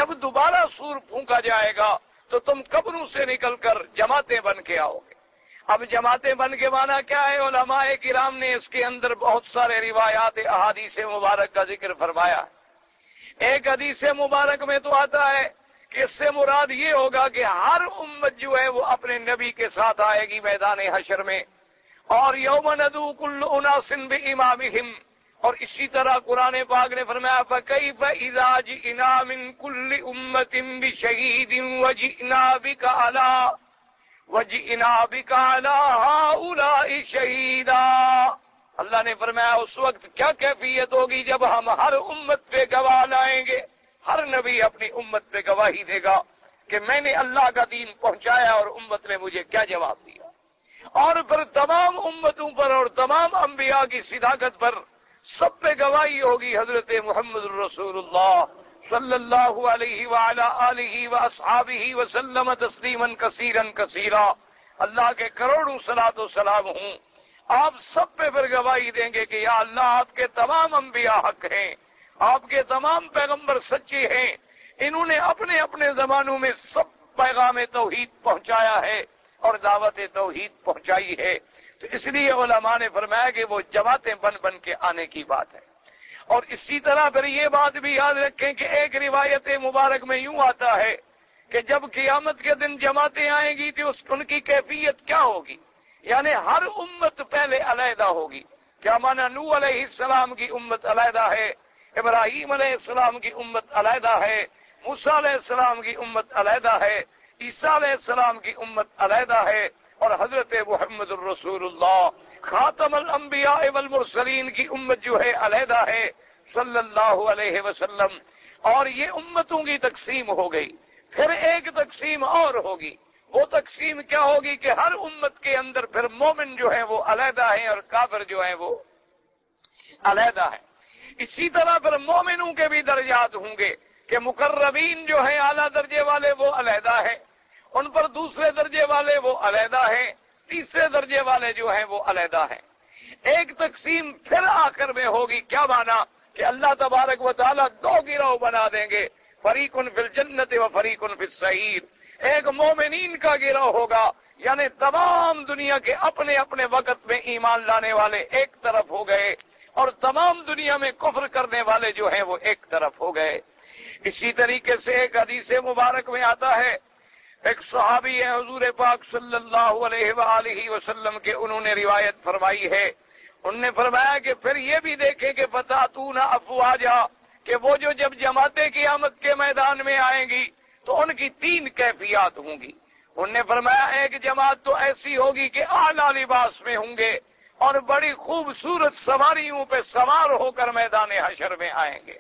جب دوبارہ سور پھونکا جائے گا تو تم قبروں سے نکل کر جماعتیں بن کے آؤ گے۔ اب جماعتیں بن کے مانا کیا ہے؟ علماء کرام نے اس کے اندر بہت سارے روایات احادیث مبارک کا ذکر فرمایا۔ ایک حدیث مبارک میں تو آتا ہے کہ اس سے مراد یہ ہوگا کہ ہر امت جو ہے وہ اپنے نبی کے ساتھ آئے گی میدان حشر میں، اور یوم ندعو کل اناس بامامہم، اور اسی طرح قرآن پاک نے فرمایا فکیف اذا جئنا من کل امت بشہید وجئنا بک علی ہؤلاء شہیدا۔ اللہ نے فرمایا اس وقت کیا کیفیت ہوگی جب ہم ہر امت پہ گواہ لائیں گے۔ ہر نبی اپنی امت پہ گواہی دے گا کہ میں نے اللہ کا دین پہنچایا اور امت نے مجھے کیا جواب دیا، اور پھر تمام امتوں پر اور تمام انبیاء کی صداقت پر سب پہ گواہی ہوگی حضرت محمد رسول اللہ صلی اللہ علیہ وعلی آلہ واصحابہ وسلم تسلیما کثیرا کثیرا۔ اللہ کے کروڑوں صلاۃ و سلام ہوں، آپ سب پہ پھر گواہی دیں گے کہ یا اللہ آپ کے تمام انبیاء حق ہیں، آپ کے تمام پیغمبر سچے ہیں، انہوں نے اپنے اپنے زمانوں میں سب پیغام توحید پہنچایا ہے اور دعوت توحید پہنچائی ہے۔ تو اس لیے علماء نے فرمایا کہ وہ جماعتیں بن بن کے آنے کی بات ہے۔ اور اسی طرح پھر یہ بات بھی یاد رکھیں کہ ایک روایت مبارک میں یوں آتا ہے کہ جب قیامت کے دن جماعتیں آئیں گی تو ان کی کیفیت کیا ہوگی، یعنی ہر امت پہلے علیحدہ ہوگی۔ کیا مانا؟ نوح علیہ السلام کی امت علیحدہ ہے، ابراہیم علیہ السلام کی امت علیحدہ ہے، موسیٰ علیہ السلام کی امت علیحدہ ہے، عیسیٰ علیہ السلام کی امت علیحدہ ہے، اور حضرت محمد الرسول اللہ خاتم الانبیاء والمرسلین کی امت جو ہے علیحدہ ہے صلی اللہ علیہ وسلم۔ اور یہ امتوں کی تقسیم ہو گئی۔ پھر ایک تقسیم اور ہوگی، وہ تقسیم کیا ہوگی کہ ہر امت کے اندر پھر مومن جو ہے وہ علیحدہ ہیں اور کافر جو ہے وہ علیحدہ ہیں۔ اسی طرح پھر مومنوں کے بھی درجات ہوں گے کہ مقربین جو ہیں اعلیٰ درجے والے وہ علیحدہ ہیں، ان پر دوسرے درجے والے وہ علیحدہ ہیں، تیسرے درجے والے جو ہیں وہ علیحدہ ہیں۔ ایک تقسیم پھر آخر میں ہوگی، کیا مانا کہ اللہ تبارک و تعالیٰ دو گروہ بنا دیں گے، فریق فی الجنت و فریق فی السعیر۔ ایک مومنین کا گروہ ہوگا، یعنی تمام دنیا کے اپنے اپنے وقت میں ایمان لانے والے ایک طرف ہو گئے، اور تمام دنیا میں کفر کرنے والے جو ہیں وہ ایک طرف ہو گئے۔ اسی طریقے سے ایک حدیث مبارک میں آتا ہے، ایک صحابی ہے حضور پاک صلی اللہ علیہ وآلہ وسلم کے، انہوں نے روایت فرمائی ہے، انہوں نے فرمایا کہ پھر یہ بھی دیکھیں کہ فتاتون افواجا، کہ وہ جو جب جماعتیں قیامت کے میدان میں آئیں گی تو ان کی تین کیفیات ہوں گی۔ انہوں نے فرمایا ایک جماعت تو ایسی ہوگی کہ اعلیٰ لباس میں ہوں گے اور بڑی خوبصورت سواریوں پہ سوار ہو کر میدان حشر میں آئیں گے،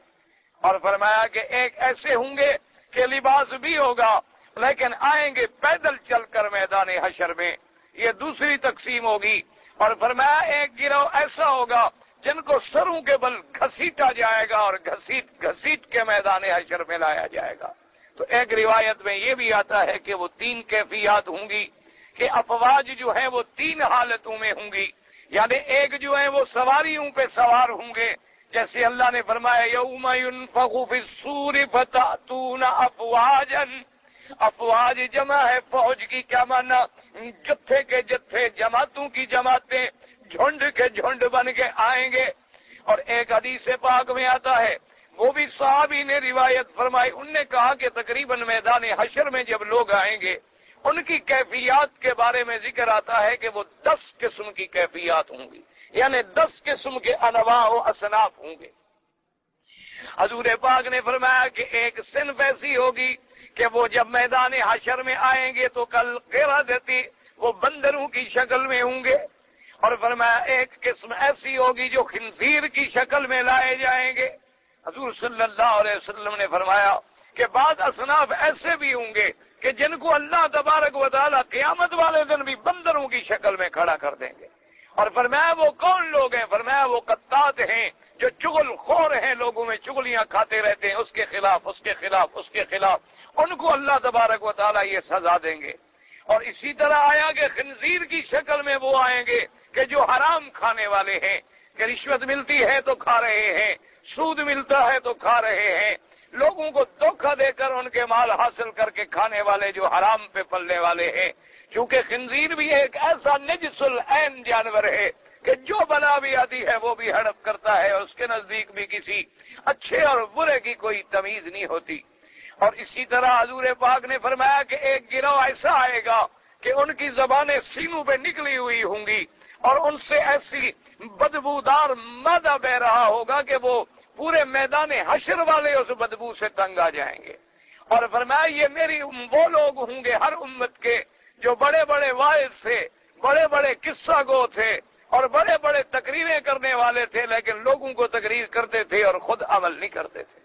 اور فرمایا کہ ایک ایسے ہوں گے کہ لباس بھی ہوگا لیکن آئیں گے پیدل چل کر میدان حشر میں، یہ دوسری تقسیم ہوگی۔ اور فرمایا ایک گروہ ایسا ہوگا جن کو سروں کے بل گھسیٹا جائے گا اور گھسیٹ کے میدان حشر میں لایا جائے گا۔ تو ایک روایت میں یہ بھی آتا ہے کہ وہ تین کیفیات ہوں گی کہ افواج جو ہیں وہ تین حالتوں میں ہوں گی، یعنی ایک جو ہے وہ سواریوں پہ سوار ہوں گے، جیسے اللہ نے فرمایا یوم ينفخ فی الصور فتأتون افواجا، افواج جمع ہے فوج کی، کیا مانا؟ جتھے کے جتھے، جماعتوں کی جماعتیں، جھنڈ کے جھنڈ بن کے آئیں گے۔ اور ایک حدیث پاک میں آتا ہے، وہ بھی صحابی نے روایت فرمائی، انہوں نے کہا کہ تقریباً میدان حشر میں جب لوگ آئیں گے ان کی کیفیات کے بارے میں ذکر آتا ہے کہ وہ 10 قسم کی کیفیات ہوں گی، یعنی 10 قسم کے انواع و اصناف ہوں گے۔ حضور پاک نے فرمایا کہ ایک صنف ایسی ہوگی کہ وہ جب میدان حشر میں آئیں گے تو کل قردتی، وہ بندروں کی شکل میں ہوں گے، اور فرمایا ایک قسم ایسی ہوگی جو خنزیر کی شکل میں لائے جائیں گے۔ حضور صلی اللہ علیہ وسلم نے فرمایا کہ بعض اصناف ایسے بھی ہوں گے کہ جن کو اللہ تبارک و تعالیٰ قیامت والے دن بھی بندروں کی شکل میں کھڑا کر دیں گے۔ اور فرمایا وہ کون لوگ ہیں؟ فرمایا وہ قطات ہیں جو چغل خور ہیں، لوگوں میں چغلیاں کھاتے رہتے ہیں، اس کے خلاف اس کے خلاف اس کے خلاف، ان کو اللہ تبارک و تعالیٰ یہ سزا دیں گے۔ اور اسی طرح آیا کہ خنزیر کی شکل میں وہ آئیں گے کہ جو حرام کھانے والے ہیں، کہ رشوت ملتی ہے تو کھا رہے ہیں، سود ملتا ہے تو کھا رہے ہیں، لوگوں کو دھوکہ دے کر ان کے مال حاصل کر کے کھانے والے جو حرام پہ پلنے والے ہیں. چونکہ خنزیر بھی ایک ایسا نجس العین جانور ہے کہ جو بنا بھی آتی ہے وہ بھی ہڑپ کرتا ہے، اور اس کے نزدیک بھی کسی اچھے اور برے کی کوئی تمیز نہیں ہوتی. اور اسی طرح حضور پاک نے فرمایا کہ ایک گروہ ایسا آئے گا کہ ان کی زبانیں سینوں پہ نکلی ہوئی ہوں گی اور ان سے ایسی بدبودار مادہ بہ رہا ہوگا کہ وہ پورے میدان حشر والے اس بدبو سے تنگ آ جائیں گے. اور فرمایا یہ میری وہ لوگ ہوں گے ہر امت کے جو بڑے بڑے واعظ تھے، بڑے بڑے قصہ گو تھے اور بڑے بڑے تقریریں کرنے والے تھے، لیکن لوگوں کو تقریر کرتے تھے اور خود عمل نہیں کرتے تھے.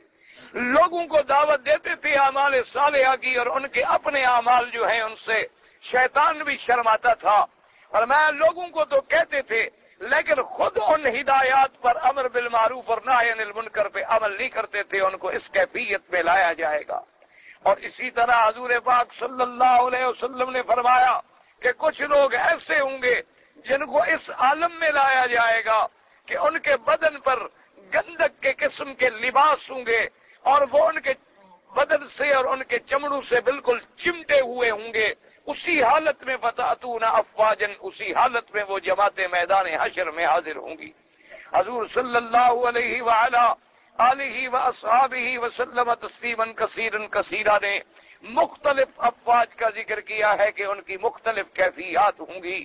لوگوں کو دعوت دیتے تھے اعمال صالحہ کی، اور ان کے اپنے اعمال جو ہیں ان سے شیطان بھی شرماتا تھا. اور میں لوگوں کو تو کہتے تھے لیکن خود ان ہدایات پر امر بالمعروف اور نہی عن المنکر پہ عمل نہیں کرتے تھے. ان کو اس کیفیت میں لایا جائے گا. اور اسی طرح حضور پاک صلی اللہ علیہ وسلم نے فرمایا کہ کچھ لوگ ایسے ہوں گے جن کو اس عالم میں لایا جائے گا کہ ان کے بدن پر گندک کے قسم کے لباس ہوں گے اور وہ ان کے بدن سے اور ان کے چمڑوں سے بالکل چمٹے ہوئے ہوں گے. اسی حالت میں فتأتون افواجا، اسی حالت میں وہ جماعتیں میدان حشر میں حاضر ہوں گی. حضور صلی اللہ علیہ وعلا آلہ واصحابہ وسلم تسلیما کثیرا کثیرا نے مختلف افواج کا ذکر کیا ہے کہ ان کی مختلف کیفیات ہوں گی.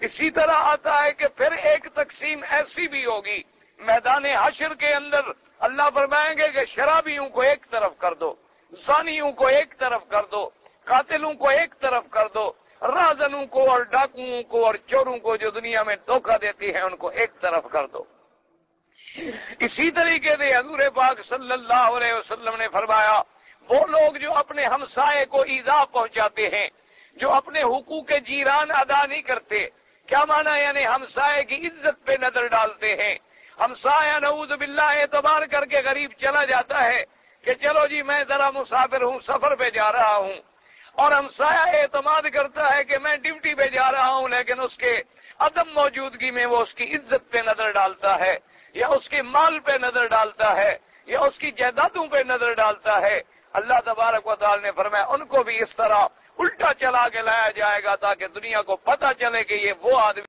اسی طرح آتا ہے کہ پھر ایک تقسیم ایسی بھی ہوگی میدان حشر کے اندر. اللہ فرمائیں گے کہ شرابیوں کو ایک طرف کر دو، زانیوں کو ایک طرف کر دو، قاتلوں کو ایک طرف کر دو، رازنوں کو اور ڈاکوؤں کو اور چوروں کو جو دنیا میں دھوکہ دیتی ہیں ان کو ایک طرف کر دو. اسی طریقے سے حضور پاک صلی اللہ علیہ وسلم نے فرمایا وہ لوگ جو اپنے ہمسائے کو ایذا پہنچاتے ہیں، جو اپنے حقوق جیران ادا نہیں کرتے. کیا معنی؟ یعنی ہمسائے کی عزت پہ نظر ڈالتے ہیں. ہمسایہ نعوذ باللہ اعتبار کر کے غریب چلا جاتا ہے کہ چلو جی میں ذرا مسافر ہوں، سفر پہ جا رہا ہوں، اور ہمسایہ اعتماد کرتا ہے کہ میں ڈیوٹی پہ جا رہا ہوں، لیکن اس کے عدم موجودگی میں وہ اس کی عزت پہ نظر ڈالتا ہے یا اس کے مال پہ نظر ڈالتا ہے یا اس کی جائیدادوں پہ نظر ڈالتا ہے. اللہ تبارک و تعالی نے فرمایا ان کو بھی اس طرح الٹا چلا کے لایا جائے گا تاکہ دنیا کو پتہ چلے کہ یہ وہ آدمی